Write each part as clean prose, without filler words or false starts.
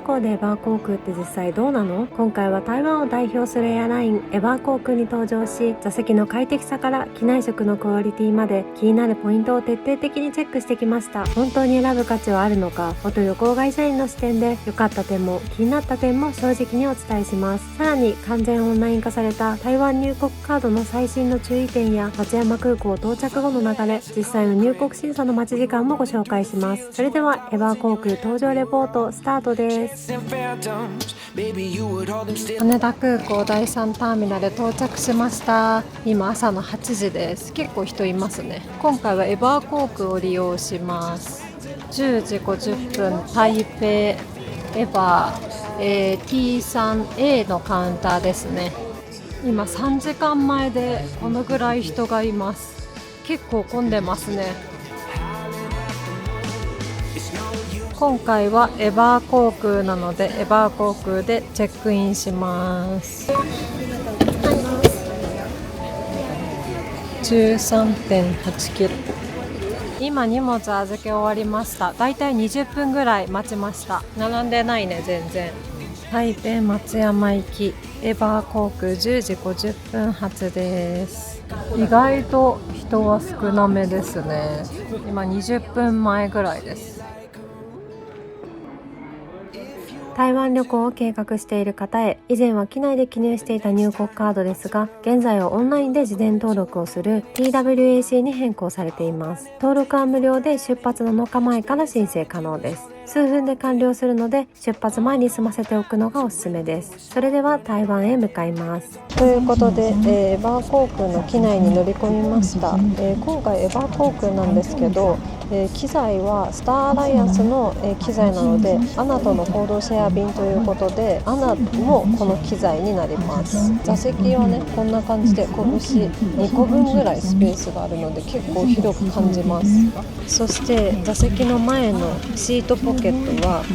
旅行でエバー航空って実際どうなの？今回は台湾を代表するエアラインエバー航空に登場し、座席の快適さから機内食のクオリティまで気になるポイントを徹底的にチェックしてきました。本当に選ぶ価値はあるのか、元旅行会社員の視点で良かった点も気になった点も正直にお伝えします。さらに完全オンライン化された台湾入国カードの最新の注意点や松山空港到着後の流れ、実際の入国審査の待ち時間もご紹介します。それではエバー航空搭乗レポートスタートです。羽田空港第3ターミナル到着しました。今朝の8時です。結構人いますね。今回はエバー航空を利用します。10時50分台北エバー、T3A のカウンターですね。今3時間前でこのぐらい人がいます。結構混んでますね。今回はエバー航空なのでエバー航空でチェックインします。 13.8 キロ。今荷物預け終わりました。だいたい20分ぐらい待ちました。並んでないね全然。台北松山行きエバー航空10時50分発です。意外と人は少なめですね。今20分前ぐらいです。台湾旅行を計画している方へ、以前は機内で記入していた入国カードですが、現在はオンラインで事前登録をする TWAC に変更されています。登録は無料で出発7日前から申請可能です。数分で完了するので出発前に済ませておくのがおすすめです。それでは台湾へ向かいます。ということで、エバー航空の機内に乗り込みました。今回エバー航空なんですけど、機材はスターアライアンスの、機材なので、アナとの合同シェア便ということで、アナもこの機材になります。座席はねこんな感じで拳2個分ぐらいスペースがあるので結構広く感じます。そして座席の前のシートポケットは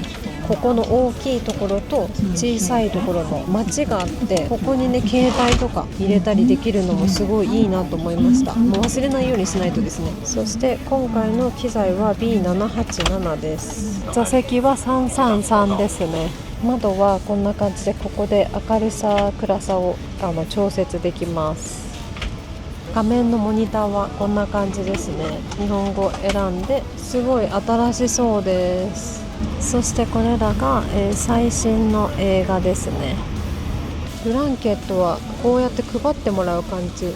ここの大きいところと小さいところのマチがあって、ここにね携帯とか入れたりできるのもすごいいいなと思いました。もう忘れないようにしないとですね。そして今回の機材は B787 です。座席は333ですね。窓はこんな感じで、ここで明るさ暗さを調節できます。画面のモニターはこんな感じですね。日本語選んですごい新しそうです。そしてこれらが、最新の映画ですね。ブランケットはこうやって配ってもらう感じ。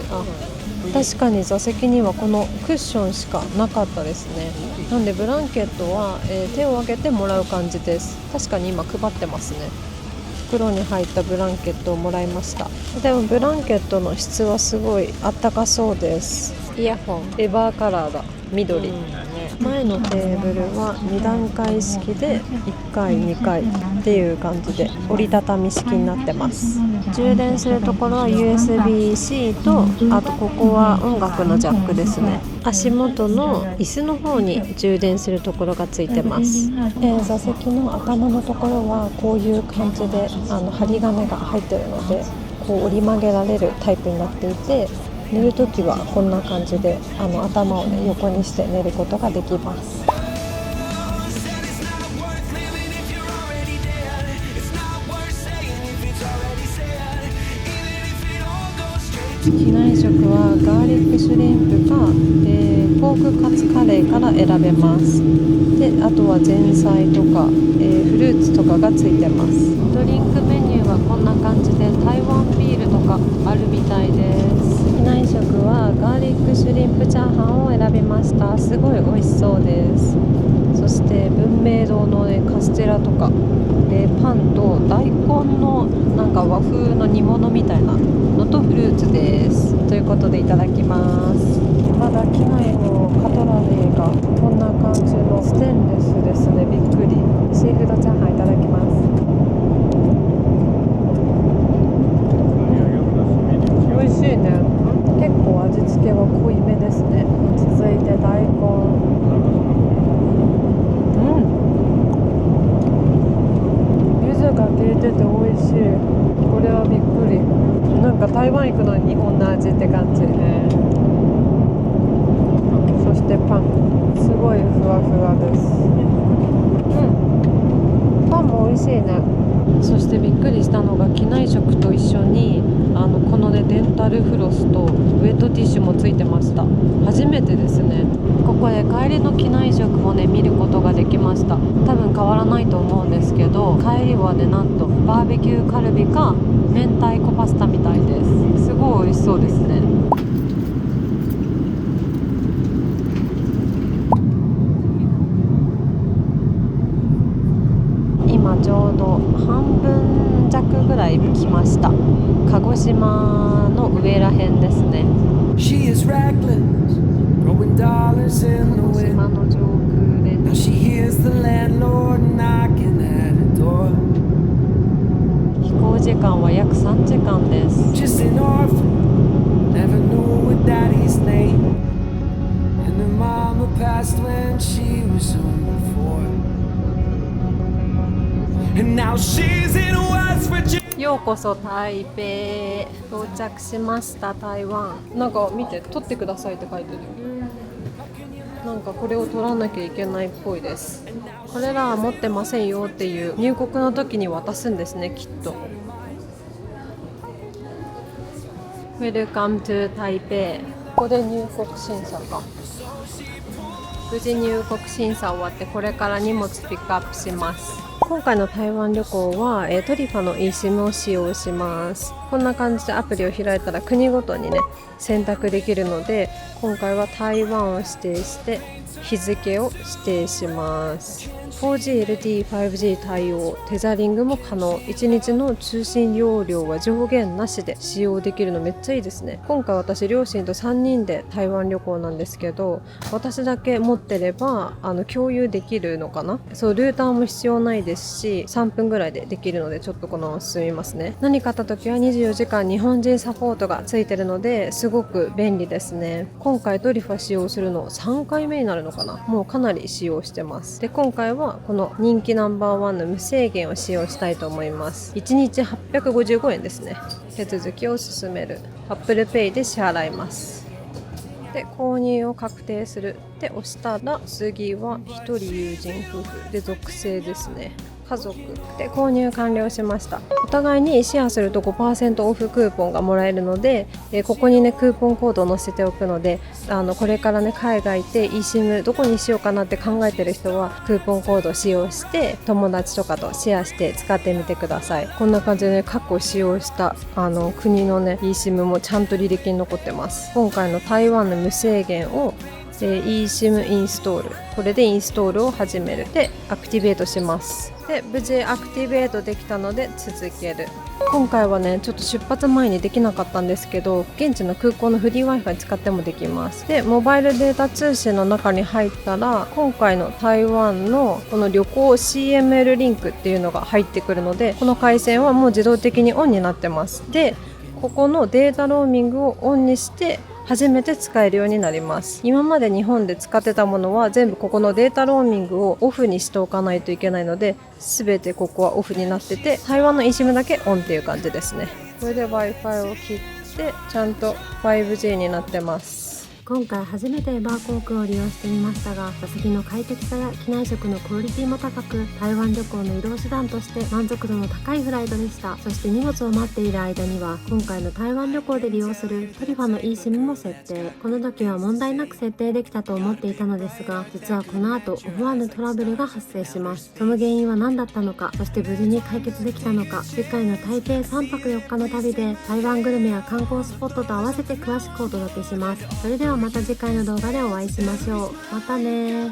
確かに座席にはこのクッションしかなかったですね。なんでブランケットは、手を挙げてもらう感じです。確かに今配ってますね。袋に入ったブランケットをもらいました。でもブランケットの質はすごいあったかそうです。イヤホンエバーカラーだ、緑、前のテーブルは2段階式で1階2階っていう感じで折りたたみ式になってます。充電するところは USB-C と、あとここは音楽のジャックですね。足元の椅子の方に充電するところがついてます。座席の頭のところはこういう感じで針金が入ってるので、こう折り曲げられるタイプになっていて、寝るときはこんな感じで頭を、ね、横にして寝ることができます。機内食はガーリックシュリンプか、ポークカツカレーから選べます。であとは前菜とか、フルーツとかがついてます。ドリンクメニューはこんな感じで台湾ビールとかあるみたいです。機内食はガーリックシュリンプチャーハンを選びました。すごい美味しそうです。そして文明堂の、ね、カステラとか、パンと大根のなんか和風の煮物みたいなのとフルーツです。ということでいただきます。まだ機内のカトラリーがこんな感じのステンレスですね。びっくり。シーフードチャーハンいただきます。美味しいね。結構味付けは濃いめですね。続いて大根。柚子が効いてて美味しい。これはびっくり。なんか台湾行くのに日本の味って感じ。そしてパン、すごいふわふわです。パンも美味しいね。そしてびっくりしたのが機内食と一緒にこのねデンタルフロスとウェットティッシュもついてました。初めてですね。ここで帰りの機内食もね見ることができました。多分変わらないと思うんですけど、帰りはねなんとバーベキューカルビか明太子パスタみたいです。すごい美味しそうですね。今ちょうど半分弱ぐらい来ました。鹿児島の上らへんですね。She is reckless, throwing dollars in the 鹿児島 wind. の上空で Now she hears the landlord knocking at her door. 飛行時間は約3時間です。 Just an orphan, never knew her daddy's name. And her mama passed when she was only 4. And now she's in West Virginia. ようこそ台北。到着しました。台湾。なんか見て、撮ってくださいって書いてる。なんかこれを撮らなきゃいけないっぽいです。これらは持ってませんよっていう入国の時に渡すんですね、きっと。Welcome to 台北。ここで入国審査か。無事入国審査終わって、これから荷物ピックアップします。今回の台湾旅行は、トリファの eSIM を使用します。こんな感じでアプリを開いたら国ごとにね選択できるので、今回は台湾を指定して日付を指定します。 4G、LTE、5G 対応、テザリングも可能。1日の通信容量は上限なしで使用できるのめっちゃいいですね。今回私両親と3人で台湾旅行なんですけど、私だけ持ってれば共有できるのかな。そうルーターも必要ないですし、3分ぐらいでできるのでちょっとこのまま進みますね。何かあった時は24時間日本人サポートがついてるのですごく便利ですね。今回トリファ使用するの3回目になるのかな。もうかなり使用してます。で今回はこの人気ナンバーワンの無制限を使用したいと思います。1日855円ですね。手続きを進める。 Apple Pay で支払います。で購入を確定するで押したら、次は1人友人夫婦で属性ですね。家族で購入完了しました。お互いにシェアすると 5% オフクーポンがもらえるので、ここにねクーポンコードを載せておくので、これからね海外行って eSIM どこにしようかなって考えてる人はクーポンコードを使用して友達とかとシェアして使ってみてください。こんな感じでね過去使用した国のね eSIM もちゃんと履歴に残ってます。今回の台湾の無制限をeSIM インストール、これでインストールを始めるでアクティベートします。で無事アクティベートできたので続ける。今回はねちょっと出発前にできなかったんですけど、現地の空港のフリー Wi-Fi 使ってもできます。でモバイルデータ通信の中に入ったら、今回の台湾のこの旅行 CML リンクっていうのが入ってくるので、この回線はもう自動的にオンになってます。でここのデータローミングをオンにして初めて使えるようになります。今まで日本で使ってたものは全部ここのデータローミングをオフにしておかないといけないので、全てここはオフになってて、台湾の eSIM だけオンっていう感じですね。これで Wi-Fi を切ってちゃんと 5G になってます。今回初めてエバー航空を利用してみましたが、座席の快適さや機内食のクオリティも高く、台湾旅行の移動手段として満足度の高いフライトでした。そして荷物を待っている間には、今回の台湾旅行で利用するトリファの eSIM も設定。この時は問題なく設定できたと思っていたのですが、実はこの後思わぬトラブルが発生します。その原因は何だったのか、そして無事に解決できたのか、次回の台北3泊4日の旅で台湾グルメや観光スポットと合わせて詳しくお届けします。それではまた次回の動画でお会いしましょう。またね。